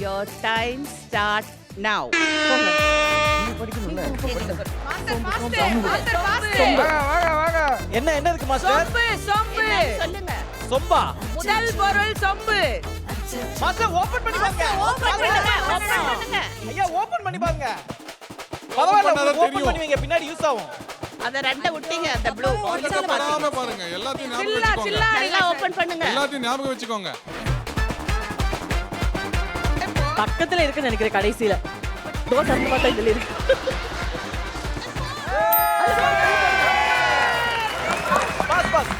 Your time start now. என்ன என்ன இருக்கு மாஸ்டர்? சொம்பு சொல்லுங்க. சொம்பா? முதல் பொருள் சொம்பு. மாஸ்டர் ஓபன் பண்ணி பாருங்க. ஓபன் பண்ணுங்க. ஐயா ஓபன் பண்ணி பாருங்க. பரவாயில்ல ஓபன் பண்ணி வைங்க, பின்னாடி யூஸ் ஆகும். அத ரெண்ட விட்டீங்க அந்த ப்ளூ. பரவாயில்ல பாருங்க. எல்லாத்தையும் ஞாபகம் வச்சுக்கோங்க. நல்லா ஓபன் பண்ணுங்க. எல்லாத்தையும் ஞாபகம் வச்சுக்கோங்க. பக்கத்துல இருக்குன்னு நினைக்கிறேன் கடைசியில. டோர் திறந்து பார்த்தா இதுல இருக்கு. Boss boss.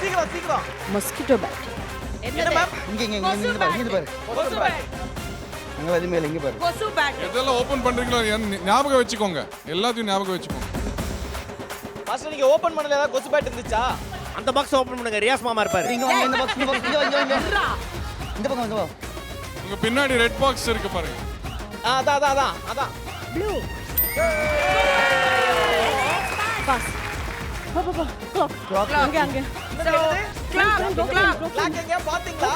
சீக்கிரம் சீக்கிரம். Mosquito bat. என்ன மேம்? இங்க பாரு. கொசு பேட். அங்க வந்து மேல இங்க பாரு. கொசு பேட். இதெல்லாம் ஓபன் பண்றீங்களோ ஞாபகம் வச்சுக்கோங்க. எல்லாத்தையும் ஞாபகம் வச்சுக்கோங்க. மாஸ்டர் நீங்க ஓபன் பண்ணல ஏதாவது கொசு பேட் இருந்துச்சா? அந்த பாக்ஸ் ஓபன் பண்ணுங்க. ரியாஸ் மாமா இருப்பாரு. இங்க வாங்க இந்த பாக்ஸ் இந்த பக்கம் வந்து வா. உங்க பின்னாடி ரெட் பாக்ஸ் இருக்கு பாருங்க. அதான். ப்ளூ. பாஸ். பா. கிளாக். அங்க. கிளாக் எங்க பாத்தீங்களா?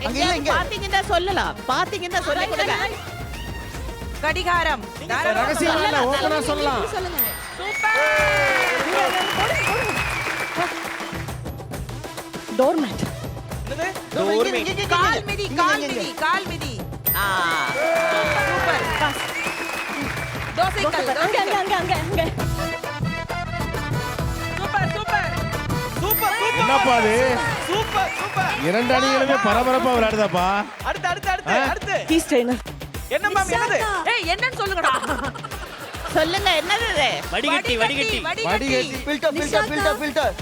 அங்க இல்ல இங்க. பாத்தீங்கன்னா சொல்லலாம். பாத்தீங்கன்னா சொல்ல கொடுங்க. கடிகாரம். ரகசியம் இல்ல, ஓபனா சொல்லலாம். Door mat. என்னது? கால் மிதி. சூப்பர். பாஸ். தோசைக்கல். அங்க. சூப்பர். என்னப்பா அது? சூப்பர். இரண்டு அணிகளுமே பரபரப்பா விளையாடுதாப்பா. அடுத்து. Key strainer. என்ன மேம் என்னது? ஏய் என்னன்னு சொல்லுங்கடா. சொல்லுங்க என்னது இது? வடிகட்டி. ஃபில்டர்.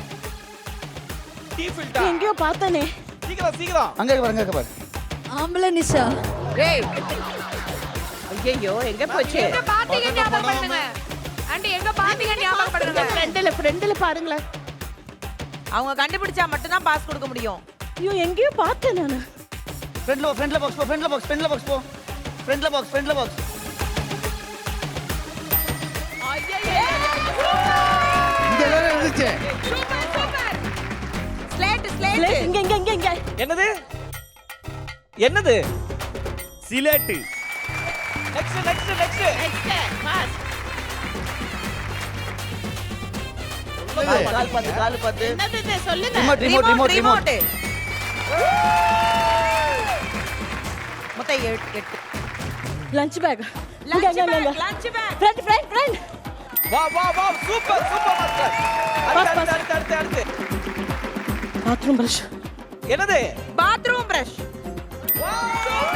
Tea filter. எங்கேயோ பார்த்தனே. சீக்கிரம். அங்க இருக்கு பாரு. ஆம்பள நிஷா. ஏய் ஐயோ எங்க போச்சு? எங்க பாத்தீங்க ஞாபகம் பண்ணுங்க. ஆண்டி எங்க பாத்தீங்க ஞாபகம் பண்ணுங்க. ஃப்ரெண்ட்ல பாருங்களேன். அவங்க கண்டுபிடிச்சா மட்டும் தான் பாஸ் கொடுக்க முடியும். ஐயோ எங்கேயோ பார்த்தேன் நானு. ஃப்ரண்ட்ல பாக்ஸ் போ. ஃப்ரண்ட்ல பாக்ஸ். இங்க தானே இருந்துச்சு. சூப்பர். ஸ்லேட். இங்க. என்னது? சிலேட்டு. நெக்ஸ்ட். பாஸ். கால் பாத்து. என்னது இது சொல்லுங்க. ரிமோட். மொத்தம் 8. Lunch bag. Lunch bag. Friend. வா சூப்பர் மாஸ்டர். அடுத்து. Bathroom brush. என்னது? Bathroom brush. வாவ்